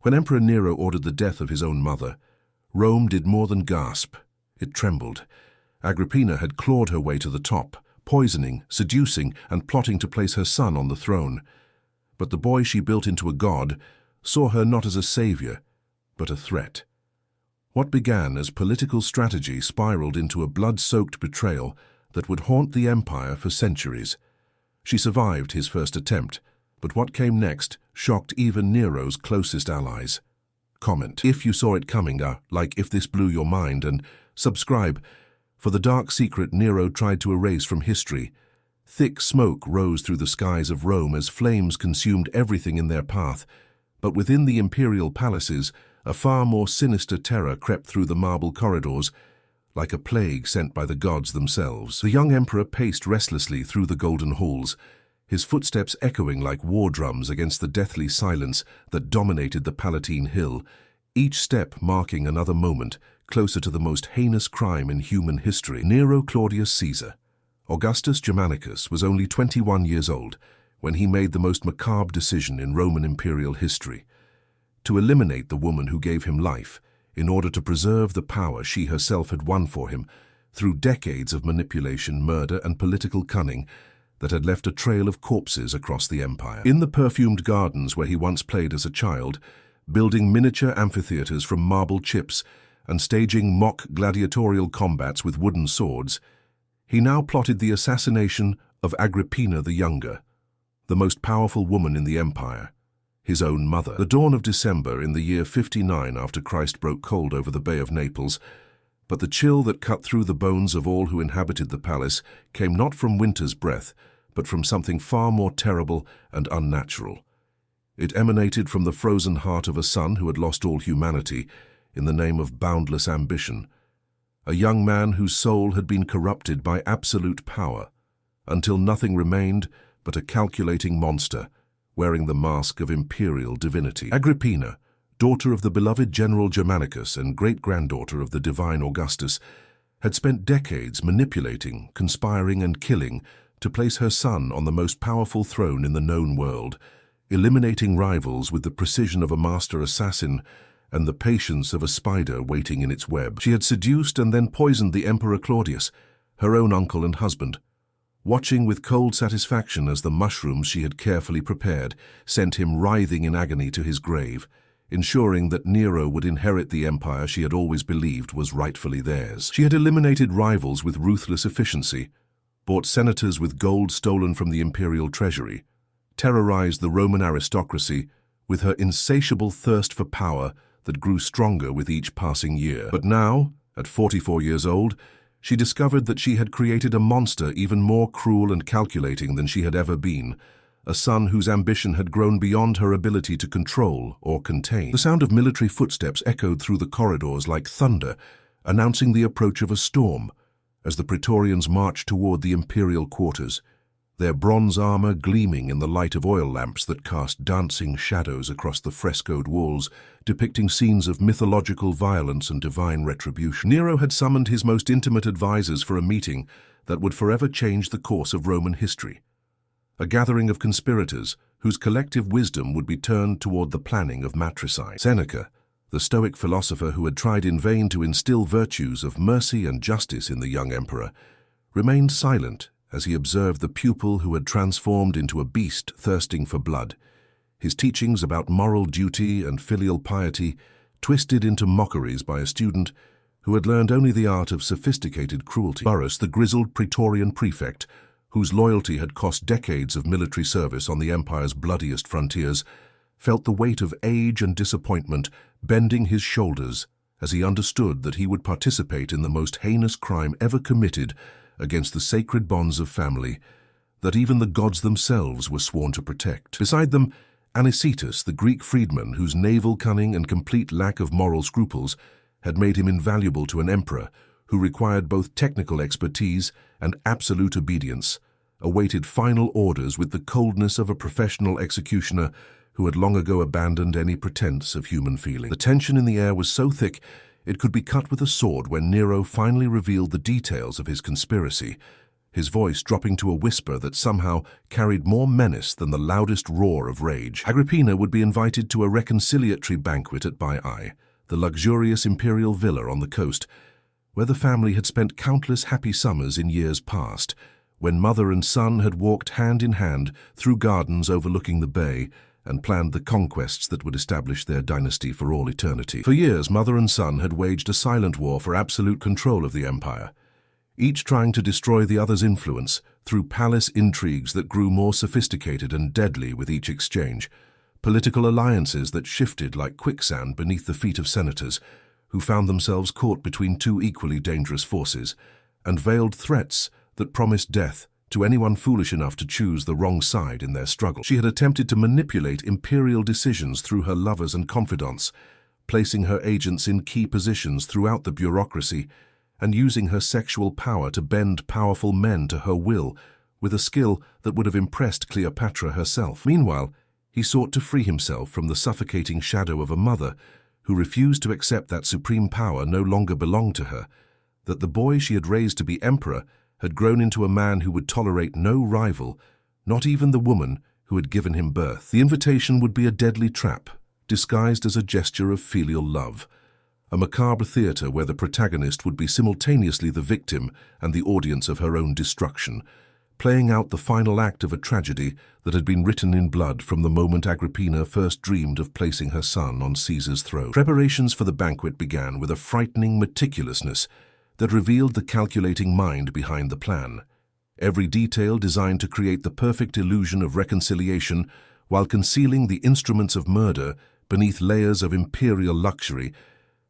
When Emperor Nero ordered the death of his own mother, Rome did more than gasp. It trembled. Agrippina had clawed her way to the top, poisoning, seducing, and plotting to place her son on the throne. But the boy she built into a god saw her not as a savior, but a threat. What began as political strategy spiraled into a blood-soaked betrayal that would haunt the empire for centuries. She survived his first attempt, but what came next shocked even Nero's closest allies. Comment if you saw it coming, like if this blew your mind, and subscribe for the dark secret Nero tried to erase from history. Thick smoke rose through the skies of Rome as flames consumed everything in their path, but within the imperial palaces, a far more sinister terror crept through the marble corridors, like a plague sent by the gods themselves. The young emperor paced restlessly through the golden halls, his footsteps echoing like war drums against the deathly silence that dominated the Palatine Hill, each step marking another moment closer to the most heinous crime in human history. Nero Claudius Caesar. Augustus Germanicus was only 21 years old when he made the most macabre decision in Roman imperial history: to eliminate the woman who gave him life in order to preserve the power she herself had won for him through decades of manipulation, murder, and political cunning that had left a trail of corpses across the empire. In the perfumed gardens where he once played as a child, building miniature amphitheaters from marble chips and staging mock gladiatorial combats with wooden swords, he now plotted the assassination of Agrippina the Younger, the most powerful woman in the empire, his own mother. The dawn of December in the year 59 after Christ broke cold over the Bay of Naples, but the chill that cut through the bones of all who inhabited the palace came not from winter's breath, but from something far more terrible and unnatural. It emanated from the frozen heart of a son who had lost all humanity in the name of boundless ambition, a young man whose soul had been corrupted by absolute power, until nothing remained but a calculating monster wearing the mask of imperial divinity. Agrippina, daughter of the beloved General Germanicus and great-granddaughter of the divine Augustus, had spent decades manipulating, conspiring, and killing to place her son on the most powerful throne in the known world, eliminating rivals with the precision of a master assassin and the patience of a spider waiting in its web. She had seduced and then poisoned the Emperor Claudius, her own uncle and husband, watching with cold satisfaction as the mushrooms she had carefully prepared sent him writhing in agony to his grave, ensuring that Nero would inherit the empire she had always believed was rightfully theirs. She had eliminated rivals with ruthless efficiency, bought senators with gold stolen from the imperial treasury, terrorized the Roman aristocracy with her insatiable thirst for power that grew stronger with each passing year. But now, at 44 years old, she discovered that she had created a monster even more cruel and calculating than she had ever been, a son whose ambition had grown beyond her ability to control or contain. The sound of military footsteps echoed through the corridors like thunder, announcing the approach of a storm, as the Praetorians marched toward the imperial quarters, their bronze armor gleaming in the light of oil lamps that cast dancing shadows across the frescoed walls, depicting scenes of mythological violence and divine retribution. Nero had summoned his most intimate advisors for a meeting that would forever change the course of Roman history. A gathering of conspirators whose collective wisdom would be turned toward the planning of matricide. Seneca, the Stoic philosopher who had tried in vain to instill virtues of mercy and justice in the young emperor, remained silent as he observed the pupil who had transformed into a beast thirsting for blood, his teachings about moral duty and filial piety twisted into mockeries by a student who had learned only the art of sophisticated cruelty. Burrus, the grizzled Praetorian prefect, whose loyalty had cost decades of military service on the empire's bloodiest frontiers, felt the weight of age and disappointment bending his shoulders as he understood that he would participate in the most heinous crime ever committed against the sacred bonds of family that even the gods themselves were sworn to protect. Beside them, Anicetus, the Greek freedman whose naval cunning and complete lack of moral scruples had made him invaluable to an emperor who required both technical expertise and absolute obedience, awaited final orders with the coldness of a professional executioner who had long ago abandoned any pretense of human feeling. The tension in the air was so thick it could be cut with a sword when Nero finally revealed the details of his conspiracy, his voice dropping to a whisper that somehow carried more menace than the loudest roar of rage. Agrippina would be invited to a reconciliatory banquet at Baiae, the luxurious imperial villa on the coast, where the family had spent countless happy summers in years past, when mother and son had walked hand in hand through gardens overlooking the bay and planned the conquests that would establish their dynasty for all eternity. For years, mother and son had waged a silent war for absolute control of the empire, each trying to destroy the other's influence through palace intrigues that grew more sophisticated and deadly with each exchange, political alliances that shifted like quicksand beneath the feet of senators who found themselves caught between two equally dangerous forces, and veiled threats that promised death to anyone foolish enough to choose the wrong side in their struggle. She had attempted to manipulate imperial decisions through her lovers and confidants, placing her agents in key positions throughout the bureaucracy and using her sexual power to bend powerful men to her will with a skill that would have impressed Cleopatra herself. Meanwhile, he sought to free himself from the suffocating shadow of a mother who refused to accept that supreme power no longer belonged to her, that the boy she had raised to be emperor had grown into a man who would tolerate no rival, not even the woman who had given him birth. The invitation would be a deadly trap, disguised as a gesture of filial love, a macabre theater where the protagonist would be simultaneously the victim and the audience of her own destruction, playing out the final act of a tragedy that had been written in blood from the moment Agrippina first dreamed of placing her son on Caesar's throne. Preparations for the banquet began with a frightening meticulousness that revealed the calculating mind behind the plan, every detail designed to create the perfect illusion of reconciliation while concealing the instruments of murder beneath layers of imperial luxury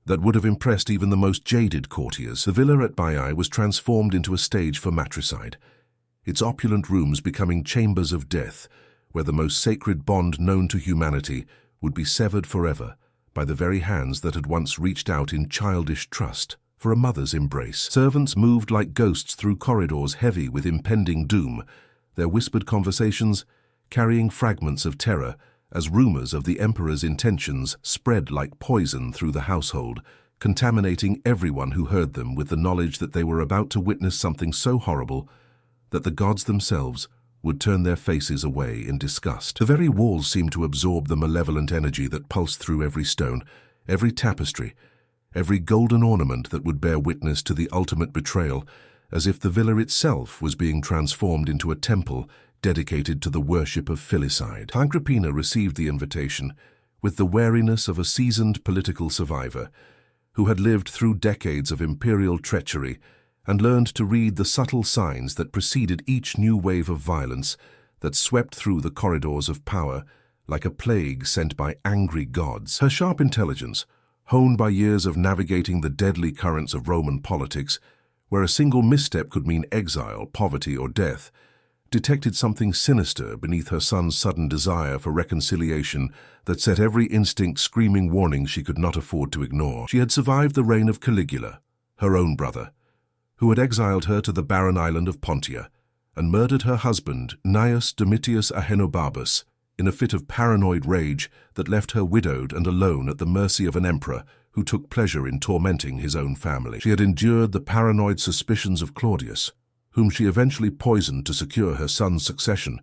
that would have impressed even the most jaded courtiers. The villa at Baiae was transformed into a stage for matricide, its opulent rooms becoming chambers of death, where the most sacred bond known to humanity would be severed forever by the very hands that had once reached out in childish trust for a mother's embrace. Servants moved like ghosts through corridors heavy with impending doom, their whispered conversations carrying fragments of terror as rumors of the emperor's intentions spread like poison through the household, contaminating everyone who heard them with the knowledge that they were about to witness something so horrible that the gods themselves would turn their faces away in disgust. The very walls seemed to absorb the malevolent energy that pulsed through every stone, every tapestry, every golden ornament that would bear witness to the ultimate betrayal, as if the villa itself was being transformed into a temple dedicated to the worship of filicide. Agrippina received the invitation with the wariness of a seasoned political survivor who had lived through decades of imperial treachery and learned to read the subtle signs that preceded each new wave of violence that swept through the corridors of power like a plague sent by angry gods. Her sharp intelligence, honed by years of navigating the deadly currents of Roman politics, where a single misstep could mean exile, poverty, or death, detected something sinister beneath her son's sudden desire for reconciliation that set every instinct screaming warnings she could not afford to ignore. She had survived the reign of Caligula, her own brother, who had exiled her to the barren island of Pontia and murdered her husband, Gnaeus Domitius Ahenobarbus, in a fit of paranoid rage that left her widowed and alone at the mercy of an emperor who took pleasure in tormenting his own family. She had endured the paranoid suspicions of Claudius, whom she eventually poisoned to secure her son's succession,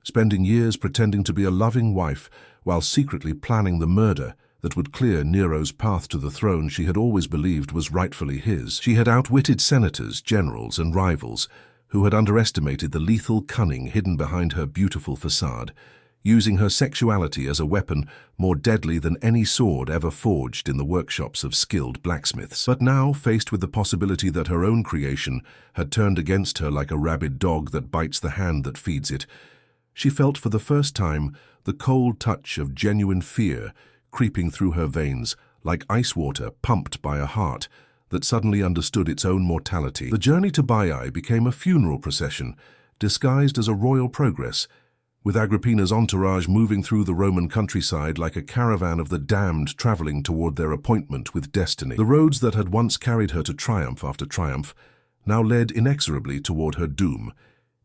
spending years pretending to be a loving wife while secretly planning the murder that would clear Nero's path to the throne she had always believed was rightfully his. She had outwitted senators, generals, and rivals who had underestimated the lethal cunning hidden behind her beautiful facade, using her sexuality as a weapon more deadly than any sword ever forged in the workshops of skilled blacksmiths. But now, faced with the possibility that her own creation had turned against her like a rabid dog that bites the hand that feeds it, she felt for the first time the cold touch of genuine fear creeping through her veins like ice water pumped by a heart that suddenly understood its own mortality. The journey to Baiae became a funeral procession, disguised as a royal progress, with Agrippina's entourage moving through the Roman countryside like a caravan of the damned traveling toward their appointment with destiny. The roads that had once carried her to triumph after triumph now led inexorably toward her doom,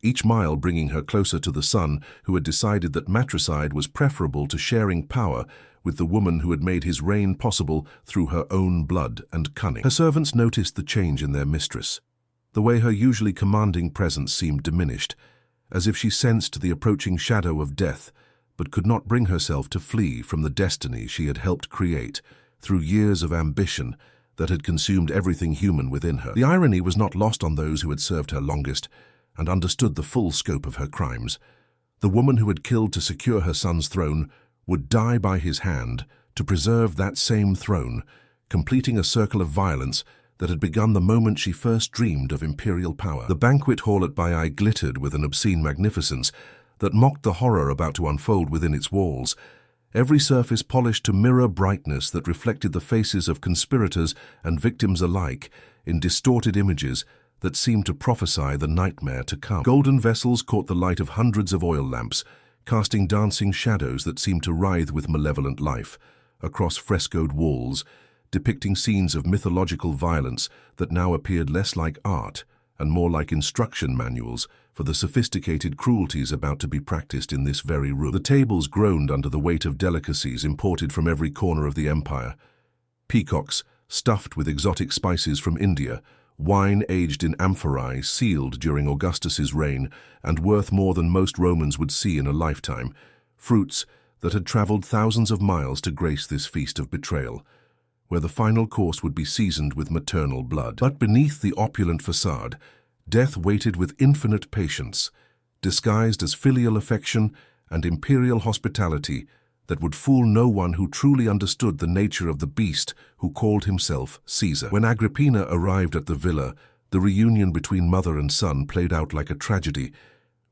each mile bringing her closer to the son who had decided that matricide was preferable to sharing power with the woman who had made his reign possible through her own blood and cunning. Her servants noticed the change in their mistress. The way her usually commanding presence seemed diminished, as if she sensed the approaching shadow of death, but could not bring herself to flee from the destiny she had helped create through years of ambition that had consumed everything human within her. The irony was not lost on those who had served her longest and understood the full scope of her crimes. The woman who had killed to secure her son's throne would die by his hand to preserve that same throne, completing a circle of violence that had begun the moment she first dreamed of imperial power. The banquet hall at Baiae glittered with an obscene magnificence that mocked the horror about to unfold within its walls, every surface polished to mirror brightness that reflected the faces of conspirators and victims alike in distorted images that seemed to prophesy the nightmare to come. Golden vessels caught the light of hundreds of oil lamps, casting dancing shadows that seemed to writhe with malevolent life across frescoed walls, depicting scenes of mythological violence that now appeared less like art and more like instruction manuals for the sophisticated cruelties about to be practiced in this very room. The tables groaned under the weight of delicacies imported from every corner of the empire. Peacocks stuffed with exotic spices from India, wine aged in amphorae sealed during Augustus's reign and worth more than most Romans would see in a lifetime, fruits that had traveled thousands of miles to grace this feast of betrayal, where the final course would be seasoned with maternal blood. But beneath the opulent facade, death waited with infinite patience, disguised as filial affection and imperial hospitality that would fool no one who truly understood the nature of the beast who called himself Caesar. When Agrippina arrived at the villa, the reunion between mother and son played out like a tragedy,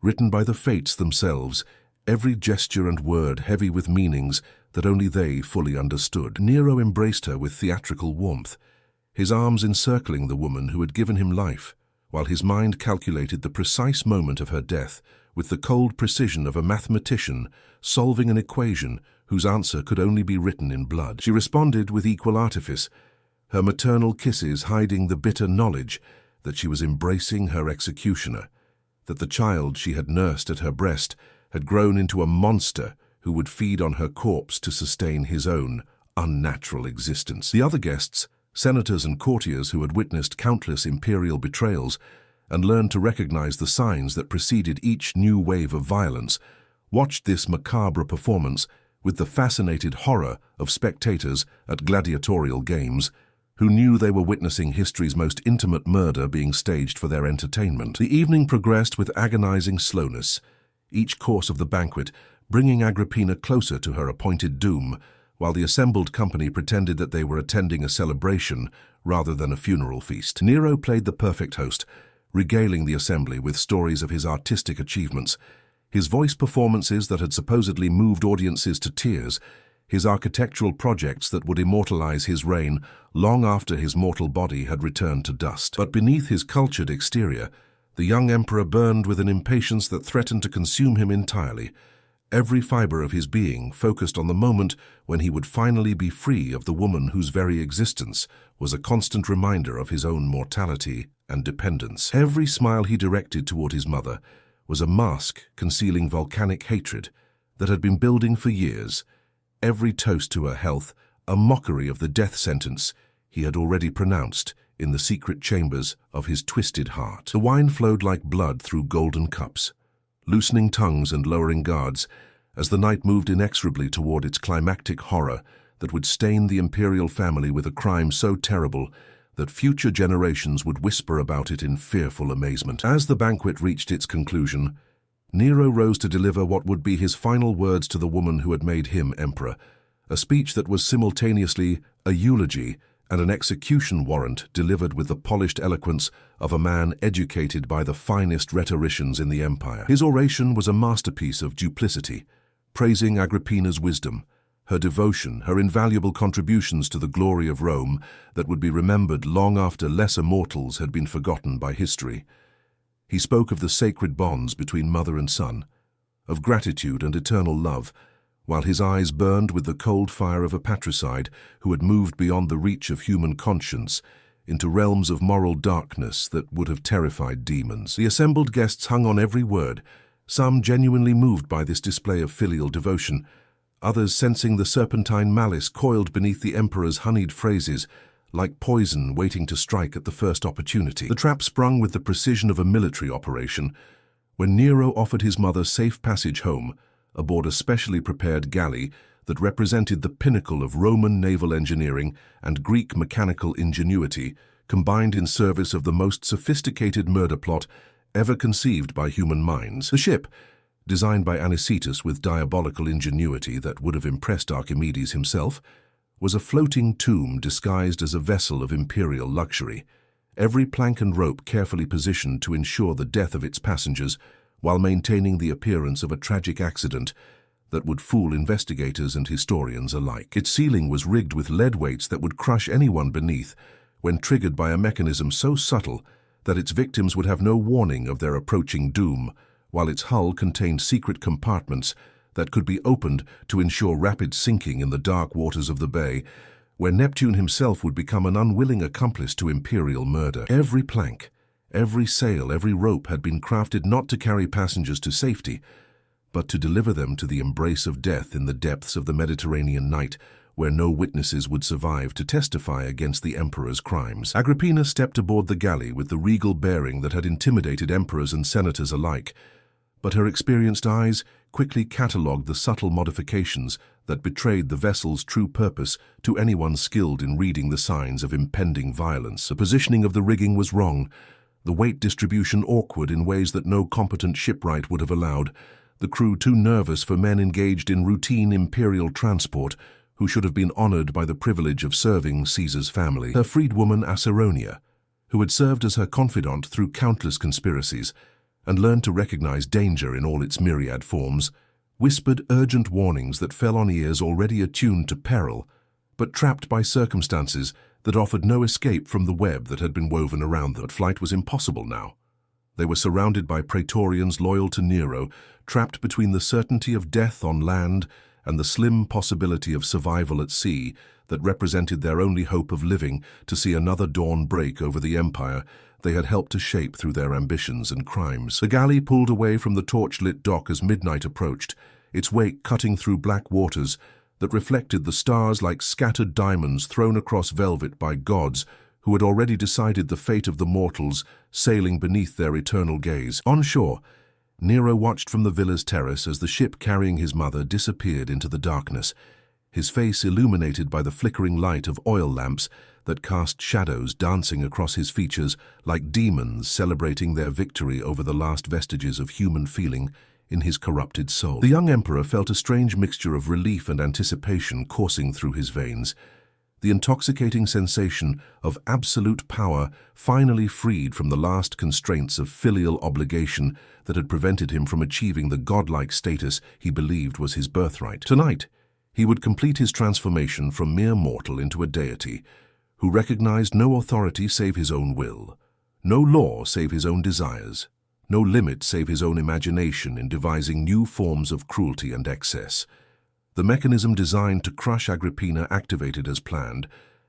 written by the fates themselves, every gesture and word heavy with meanings that only they fully understood. Nero embraced her with theatrical warmth, his arms encircling the woman who had given him life, while his mind calculated the precise moment of her death with the cold precision of a mathematician solving an equation whose answer could only be written in blood. She responded with equal artifice, her maternal kisses hiding the bitter knowledge that she was embracing her executioner, that the child she had nursed at her breast had grown into a monster who would feed on her corpse to sustain his own unnatural existence. The other guests, senators and courtiers who had witnessed countless imperial betrayals and learned to recognize the signs that preceded each new wave of violence, watched this macabre performance with the fascinated horror of spectators at gladiatorial games who knew they were witnessing history's most intimate murder being staged for their entertainment. The evening progressed with agonizing slowness, each course of the banquet bringing Agrippina closer to her appointed doom, while the assembled company pretended that they were attending a celebration rather than a funeral feast. Nero played the perfect host, regaling the assembly with stories of his artistic achievements, his voice performances that had supposedly moved audiences to tears, his architectural projects that would immortalize his reign long after his mortal body had returned to dust. But beneath his cultured exterior, the young emperor burned with an impatience that threatened to consume him entirely. Every fiber of his being focused on the moment when he would finally be free of the woman whose very existence was a constant reminder of his own mortality and dependence. Every smile he directed toward his mother was a mask concealing volcanic hatred that had been building for years. Every toast to her health, a mockery of the death sentence he had already pronounced in the secret chambers of his twisted heart. The wine flowed like blood through golden cups, loosening tongues and lowering guards as the night moved inexorably toward its climactic horror that would stain the imperial family with a crime so terrible that future generations would whisper about it in fearful amazement. As the banquet reached its conclusion, Nero rose to deliver what would be his final words to the woman who had made him emperor, a speech that was simultaneously a eulogy and an execution warrant delivered with the polished eloquence of a man educated by the finest rhetoricians in the empire. His oration was a masterpiece of duplicity, praising Agrippina's wisdom, her devotion, her invaluable contributions to the glory of Rome that would be remembered long after lesser mortals had been forgotten by history. He spoke of the sacred bonds between mother and son, of gratitude and eternal love, while his eyes burned with the cold fire of a patricide who had moved beyond the reach of human conscience into realms of moral darkness that would have terrified demons. The assembled guests hung on every word, some genuinely moved by this display of filial devotion, others sensing the serpentine malice coiled beneath the emperor's honeyed phrases like poison waiting to strike at the first opportunity. The trap sprung with the precision of a military operation when Nero offered his mother safe passage home aboard a specially prepared galley that represented the pinnacle of Roman naval engineering and Greek mechanical ingenuity, combined in service of the most sophisticated murder plot ever conceived by human minds. The ship, designed by Anicetus with diabolical ingenuity that would have impressed Archimedes himself, was a floating tomb disguised as a vessel of imperial luxury, every plank and rope carefully positioned to ensure the death of its passengers while maintaining the appearance of a tragic accident that would fool investigators and historians alike. Its ceiling was rigged with lead weights that would crush anyone beneath when triggered by a mechanism so subtle that its victims would have no warning of their approaching doom, while its hull contained secret compartments that could be opened to ensure rapid sinking in the dark waters of the bay, where Neptune himself would become an unwilling accomplice to imperial murder. Every plank, every sail, every rope had been crafted not to carry passengers to safety, but to deliver them to the embrace of death in the depths of the Mediterranean night, where no witnesses would survive to testify against the emperor's crimes. Agrippina stepped aboard the galley with the regal bearing that had intimidated emperors and senators alike, but her experienced eyes quickly catalogued the subtle modifications that betrayed the vessel's true purpose to anyone skilled in reading the signs of impending violence. The positioning of the rigging was wrong, the weight distribution awkward in ways that no competent shipwright would have allowed, the crew too nervous for men engaged in routine imperial transport who should have been honored by the privilege of serving Caesar's family. Her freedwoman Acerronia, who had served as her confidant through countless conspiracies and learned to recognize danger in all its myriad forms, whispered urgent warnings that fell on ears already attuned to peril, but trapped by circumstances that offered no escape from the web that had been woven around them. But flight was impossible now. They were surrounded by praetorians loyal to Nero, trapped between the certainty of death on land and the slim possibility of survival at sea that represented their only hope of living to see another dawn break over the empire they had helped to shape through their ambitions and crimes. The galley pulled away from the torch-lit dock as midnight approached, its wake cutting through black waters that reflected the stars like scattered diamonds thrown across velvet by gods who had already decided the fate of the mortals sailing beneath their eternal gaze. On shore, Nero watched from the villa's terrace as the ship carrying his mother disappeared into the darkness, his face illuminated by the flickering light of oil lamps that cast shadows dancing across his features like demons celebrating their victory over the last vestiges of human feeling in his corrupted soul. The young emperor felt a strange mixture of relief and anticipation coursing through his veins, the intoxicating sensation of absolute power finally freed from the last constraints of filial obligation that had prevented him from achieving the godlike status he believed was his birthright. Tonight, he would complete his transformation from mere mortal into a deity who recognized no authority save his own will, no law save his own desires, no limit save his own imagination in devising new forms of cruelty and excess. The mechanism designed to crush Agrippina activated as planned,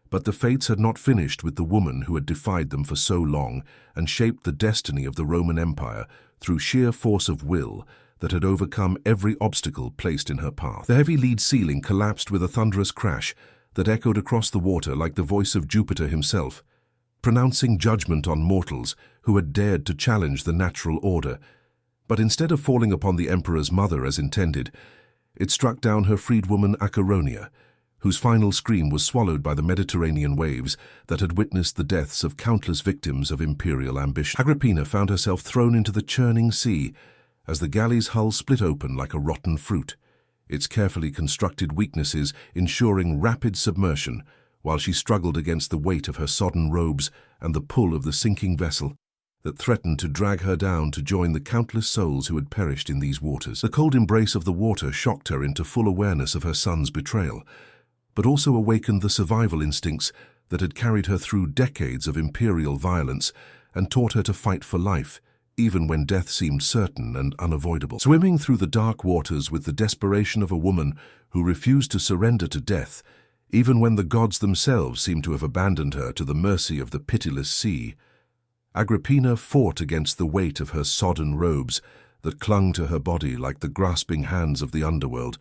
but the fates had not finished with the woman who had defied them for so long and shaped the destiny of the Roman Empire through sheer force of will that had overcome every obstacle placed in her path. The heavy lead ceiling collapsed with a thunderous crash that echoed across the water like the voice of Jupiter himself, pronouncing judgment on mortals who had dared to challenge the natural order. But instead of falling upon the emperor's mother as intended, it struck down her freedwoman Acerronia, whose final scream was swallowed by the Mediterranean waves that had witnessed the deaths of countless victims of imperial ambition. Agrippina found herself thrown into the churning sea as the galley's hull split open like a rotten fruit, its carefully constructed weaknesses ensuring rapid submersion while she struggled against the weight of her sodden robes and the pull of the sinking vessel that threatened to drag her down to join the countless souls who had perished in these waters. The cold embrace of the water shocked her into full awareness of her son's betrayal, but also awakened the survival instincts that had carried her through decades of imperial violence and taught her to fight for life, even when death seemed certain and unavoidable. Swimming through the dark waters with the desperation of a woman who refused to surrender to death, even when the gods themselves seemed to have abandoned her to the mercy of the pitiless sea, Agrippina fought against the weight of her sodden robes that clung to her body like the grasping hands of the underworld,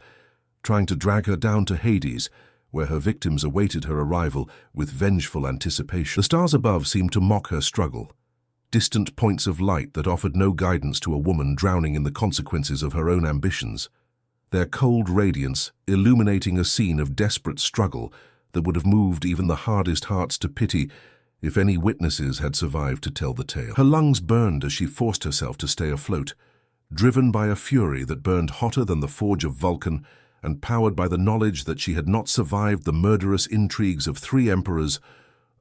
trying to drag her down to Hades, where her victims awaited her arrival with vengeful anticipation. The stars above seemed to mock her struggle, distant points of light that offered no guidance to a woman drowning in the consequences of her own ambitions, their cold radiance illuminating a scene of desperate struggle that would have moved even the hardest hearts to pity if any witnesses had survived to tell the tale. Her lungs burned as she forced herself to stay afloat, driven by a fury that burned hotter than the forge of Vulcan and powered by the knowledge that she had not survived the murderous intrigues of 3 emperors,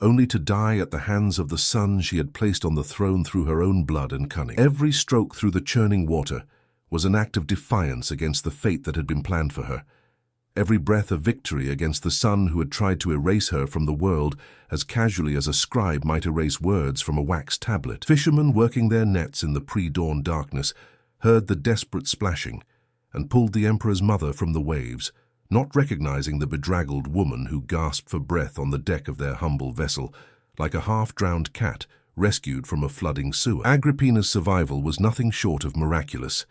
only to die at the hands of the son she had placed on the throne through her own blood and cunning. Every stroke through the churning water was an act of defiance against the fate that had been planned for her, every breath of victory against the son who had tried to erase her from the world as casually as a scribe might erase words from a wax tablet. Fishermen working their nets in the pre-dawn darkness heard the desperate splashing and pulled the emperor's mother from the waves, not recognizing the bedraggled woman who gasped for breath on the deck of their humble vessel, like a half-drowned cat rescued from a flooding sewer. Agrippina's survival was nothing short of miraculous,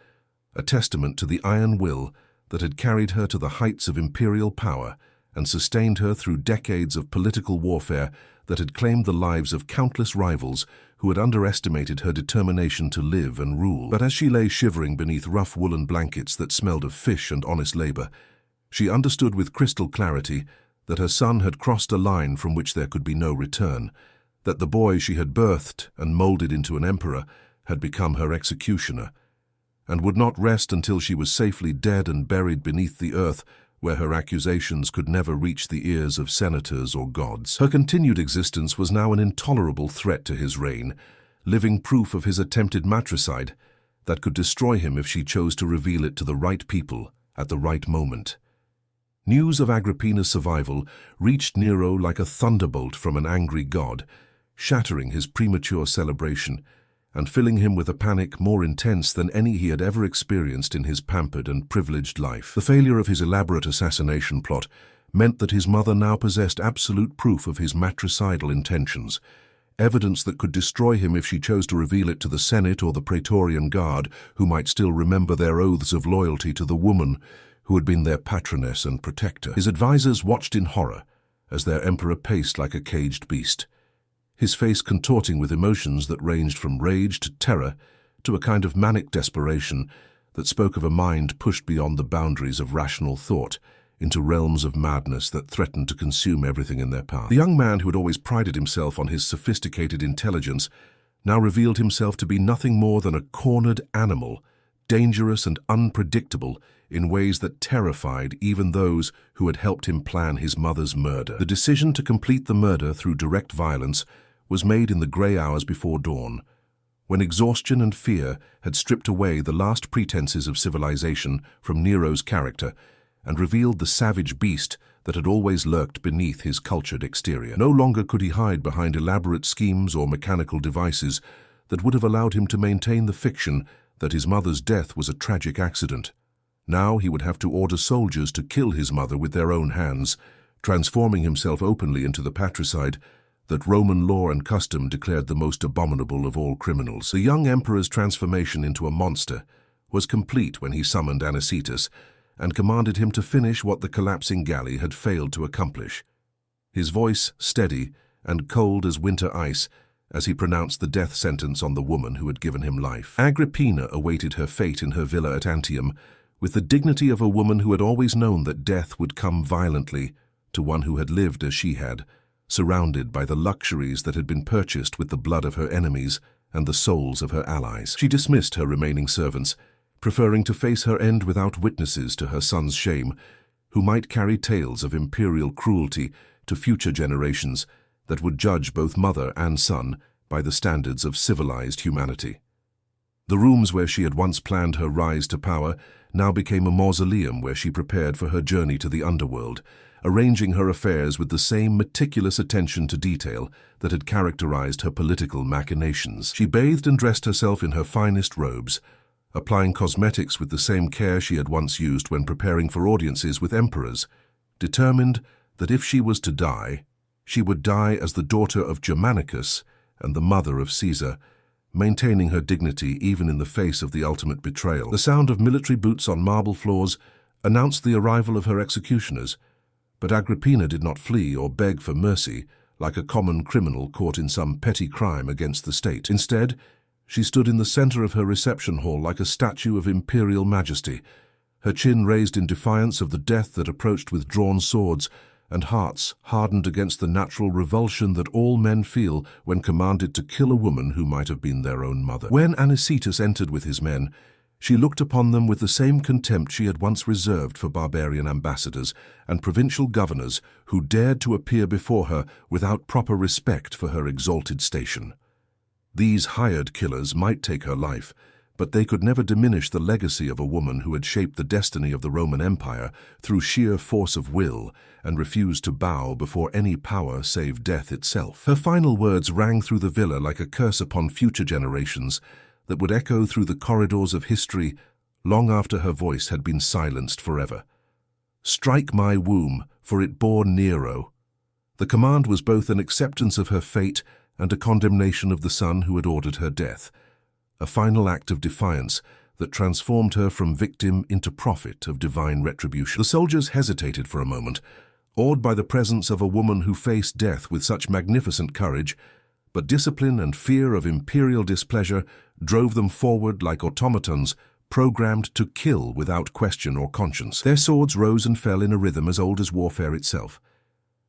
a testament to the iron will that had carried her to the heights of imperial power and sustained her through decades of political warfare that had claimed the lives of countless rivals who had underestimated her determination to live and rule. But as she lay shivering beneath rough woolen blankets that smelled of fish and honest labor, she understood with crystal clarity that her son had crossed a line from which there could be no return, that the boy she had birthed and molded into an emperor had become her executioner, and would not rest until she was safely dead and buried beneath the earth where her accusations could never reach the ears of senators or gods. Her continued existence was now an intolerable threat to his reign, living proof of his attempted matricide that could destroy him if she chose to reveal it to the right people at the right moment. News of Agrippina's survival reached Nero like a thunderbolt from an angry god, shattering his premature celebration and filling him with a panic more intense than any he had ever experienced in his pampered and privileged life. The failure of his elaborate assassination plot meant that his mother now possessed absolute proof of his matricidal intentions, evidence that could destroy him if she chose to reveal it to the Senate or the Praetorian Guard, who might still remember their oaths of loyalty to the woman who had been their patroness and protector. His advisors watched in horror as their emperor paced like a caged beast, his face contorting with emotions that ranged from rage to terror to a kind of manic desperation that spoke of a mind pushed beyond the boundaries of rational thought into realms of madness that threatened to consume everything in their path. The young man who had always prided himself on his sophisticated intelligence now revealed himself to be nothing more than a cornered animal, dangerous and unpredictable in ways that terrified even those who had helped him plan his mother's murder. The decision to complete the murder through direct violence was made in the grey hours before dawn, when exhaustion and fear had stripped away the last pretenses of civilization from Nero's character and revealed the savage beast that had always lurked beneath his cultured exterior. No longer could he hide behind elaborate schemes or mechanical devices that would have allowed him to maintain the fiction that his mother's death was a tragic accident. Now he would have to order soldiers to kill his mother with their own hands, transforming himself openly into the patricide that Roman law and custom declared the most abominable of all criminals. The young emperor's transformation into a monster was complete when he summoned Anicetus and commanded him to finish what the collapsing galley had failed to accomplish. His voice steady and cold as winter ice as he pronounced the death sentence on the woman who had given him life. Agrippina awaited her fate in her villa at Antium with the dignity of a woman who had always known that death would come violently to one who had lived as she had, surrounded by the luxuries that had been purchased with the blood of her enemies and the souls of her allies. She dismissed her remaining servants, preferring to face her end without witnesses to her son's shame, who might carry tales of imperial cruelty to future generations that would judge both mother and son by the standards of civilized humanity. The rooms where she had once planned her rise to power now became a mausoleum where she prepared for her journey to the underworld, arranging her affairs with the same meticulous attention to detail that had characterized her political machinations. She bathed and dressed herself in her finest robes, applying cosmetics with the same care she had once used when preparing for audiences with emperors, determined that if she was to die, she would die as the daughter of Germanicus and the mother of Caesar, maintaining her dignity even in the face of the ultimate betrayal. The sound of military boots on marble floors announced the arrival of her executioners, But Agrippina did not flee or beg for mercy like a common criminal caught in some petty crime against the state. Instead, she stood in the center of her reception hall like a statue of imperial majesty, her chin raised in defiance of the death that approached with drawn swords, and hearts hardened against the natural revulsion that all men feel when commanded to kill a woman who might have been their own mother. When Anicetus entered with his men, she looked upon them with the same contempt she had once reserved for barbarian ambassadors and provincial governors who dared to appear before her without proper respect for her exalted station. These hired killers might take her life, but they could never diminish the legacy of a woman who had shaped the destiny of the Roman Empire through sheer force of will and refused to bow before any power save death itself. Her final words rang through the villa like a curse upon future generations that would echo through the corridors of history long after her voice had been silenced forever. "Strike my womb, for it bore Nero." The command was both an acceptance of her fate and a condemnation of the son who had ordered her death, a final act of defiance that transformed her from victim into prophet of divine retribution. The soldiers hesitated for a moment, awed by the presence of a woman who faced death with such magnificent courage, but discipline and fear of imperial displeasure drove them forward like automatons programmed to kill without question or conscience. Their swords rose and fell in a rhythm as old as warfare itself,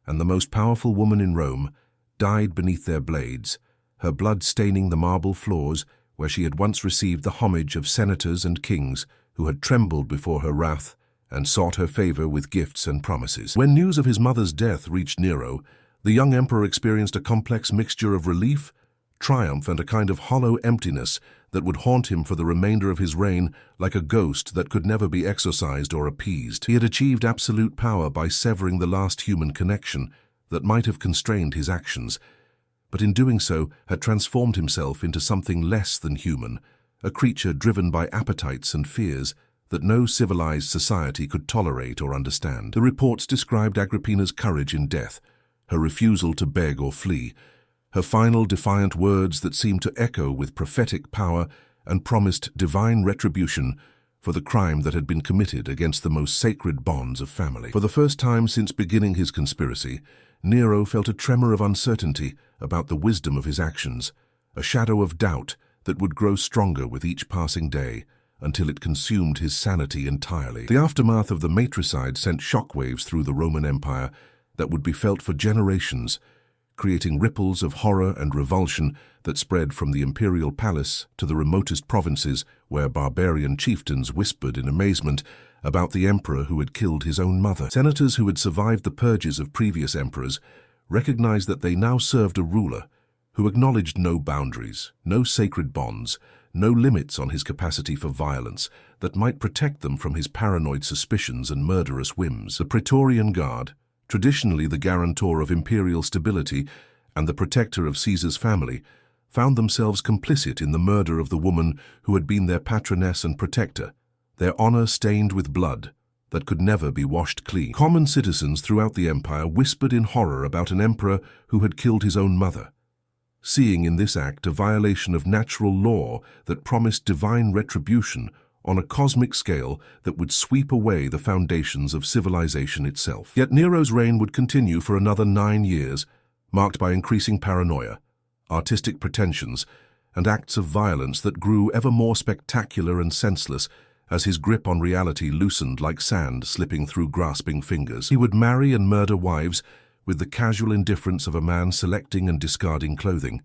and the most powerful woman in Rome died beneath their blades, her blood staining the marble floors where she had once received the homage of senators and kings who had trembled before her wrath and sought her favor with gifts and promises. When news of his mother's death reached Nero, the young emperor experienced a complex mixture of relief, triumph, and a kind of hollow emptiness that would haunt him for the remainder of his reign like a ghost that could never be exorcised or appeased. He had achieved absolute power by severing the last human connection that might have constrained his actions, but in doing so had transformed himself into something less than human, a creature driven by appetites and fears that no civilized society could tolerate or understand. The reports described Agrippina's courage in death, her refusal to beg or flee, her final defiant words that seemed to echo with prophetic power and promised divine retribution for the crime that had been committed against the most sacred bonds of family. For the first time since beginning his conspiracy, Nero felt a tremor of uncertainty about the wisdom of his actions, a shadow of doubt that would grow stronger with each passing day until it consumed his sanity entirely. The aftermath of the matricide sent shockwaves through the Roman Empire that would be felt for generations, creating ripples of horror and revulsion that spread from the imperial palace to the remotest provinces where barbarian chieftains whispered in amazement about the emperor who had killed his own mother. Senators who had survived the purges of previous emperors recognized that they now served a ruler who acknowledged no boundaries, no sacred bonds, no limits on his capacity for violence that might protect them from his paranoid suspicions and murderous whims. The Praetorian Guard, traditionally the guarantor of imperial stability and the protector of Caesar's family, found themselves complicit in the murder of the woman who had been their patroness and protector, their honor stained with blood that could never be washed clean. Common citizens throughout the empire whispered in horror about an emperor who had killed his own mother, seeing in this act a violation of natural law that promised divine retribution on a cosmic scale that would sweep away the foundations of civilization itself. Yet Nero's reign would continue for another 9 years, marked by increasing paranoia, artistic pretensions, and acts of violence that grew ever more spectacular and senseless as his grip on reality loosened like sand slipping through grasping fingers. He would marry and murder wives with the casual indifference of a man selecting and discarding clothing,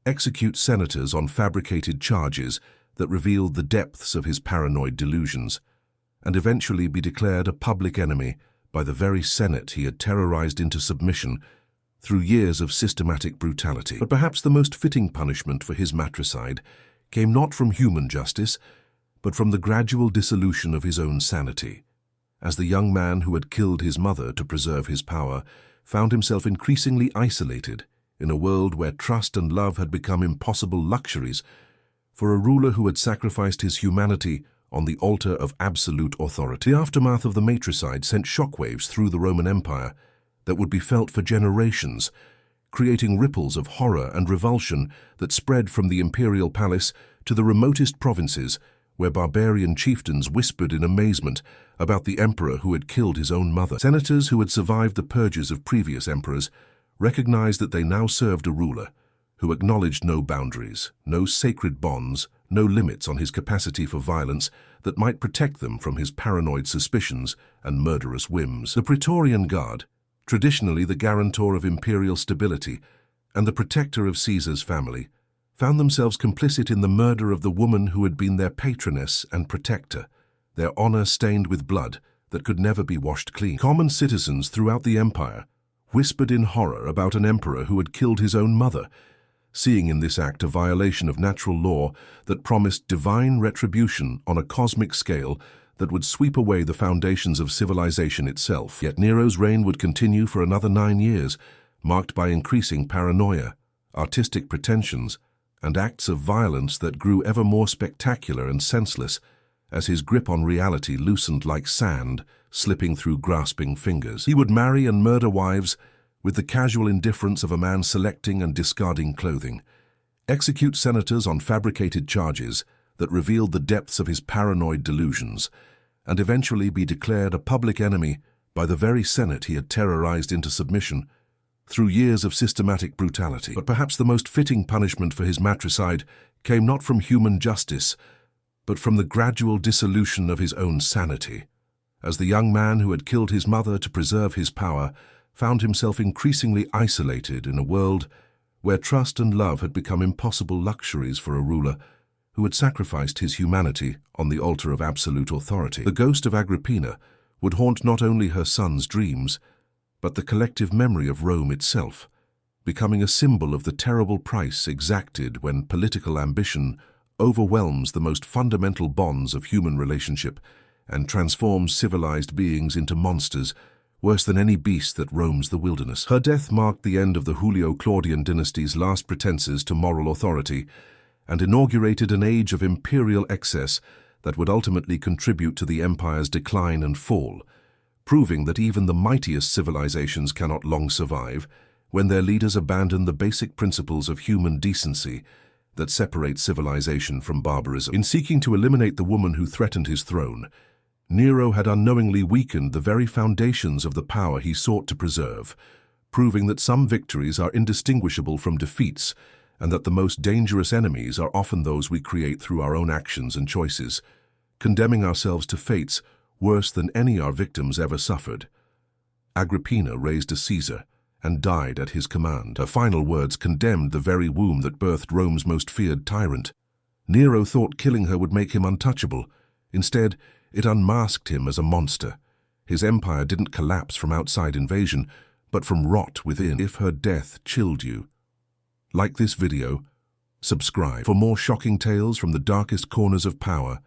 execute senators on fabricated charges that revealed the depths of his paranoid delusions, and eventually be declared a public enemy by the very Senate he had terrorized into submission through years of systematic brutality. But perhaps the most fitting punishment for his matricide came not from human justice, but from the gradual dissolution of his own sanity, as the young man who had killed his mother to preserve his power found himself increasingly isolated in a world where trust and love had become impossible luxuries for a ruler who had sacrificed his humanity on the altar of absolute authority. The aftermath of the matricide sent shockwaves through the Roman Empire that would be felt for generations, creating ripples of horror and revulsion that spread from the imperial palace to the remotest provinces where barbarian chieftains whispered in amazement about the emperor who had killed his own mother. Senators who had survived the purges of previous emperors recognized that they now served a ruler who acknowledged no boundaries, no sacred bonds, no limits on his capacity for violence that might protect them from his paranoid suspicions and murderous whims. The Praetorian Guard, traditionally the guarantor of imperial stability and the protector of Caesar's family, found themselves complicit in the murder of the woman who had been their patroness and protector, their honor stained with blood that could never be washed clean. Common citizens throughout the empire whispered in horror about an emperor who had killed his own mother, seeing in this act a violation of natural law that promised divine retribution on a cosmic scale that would sweep away the foundations of civilization itself. Yet Nero's reign would continue for another 9 years, marked by increasing paranoia, artistic pretensions, and acts of violence that grew ever more spectacular and senseless as his grip on reality loosened like sand slipping through grasping fingers. He would marry and murder wives with the casual indifference of a man selecting and discarding clothing, execute senators on fabricated charges that revealed the depths of his paranoid delusions, and eventually be declared a public enemy by the very Senate he had terrorized into submission through years of systematic brutality. But perhaps the most fitting punishment for his matricide came not from human justice, but from the gradual dissolution of his own sanity, as the young man who had killed his mother to preserve his power found himself increasingly isolated in a world where trust and love had become impossible luxuries for a ruler who had sacrificed his humanity on the altar of absolute authority. The ghost of Agrippina would haunt not only her son's dreams, but the collective memory of Rome itself, becoming a symbol of the terrible price exacted when political ambition overwhelms the most fundamental bonds of human relationship and transforms civilized beings into monsters worse than any beast that roams the wilderness. Her death marked the end of the Julio-Claudian dynasty's last pretenses to moral authority and inaugurated an age of imperial excess that would ultimately contribute to the empire's decline and fall, proving that even the mightiest civilizations cannot long survive when their leaders abandon the basic principles of human decency that separate civilization from barbarism. In seeking to eliminate the woman who threatened his throne, Nero had unknowingly weakened the very foundations of the power he sought to preserve, proving that some victories are indistinguishable from defeats and that the most dangerous enemies are often those we create through our own actions and choices, condemning ourselves to fates worse than any our victims ever suffered. Agrippina raised a Caesar and died at his command. Her final words condemned the very womb that birthed Rome's most feared tyrant. Nero thought killing her would make him untouchable. Instead, it unmasked him as a monster. His empire didn't collapse from outside invasion, but from rot within. If her death chilled you, like this video, subscribe for more shocking tales from the darkest corners of power,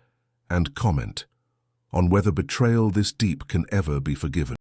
and comment on whether betrayal this deep can ever be forgiven.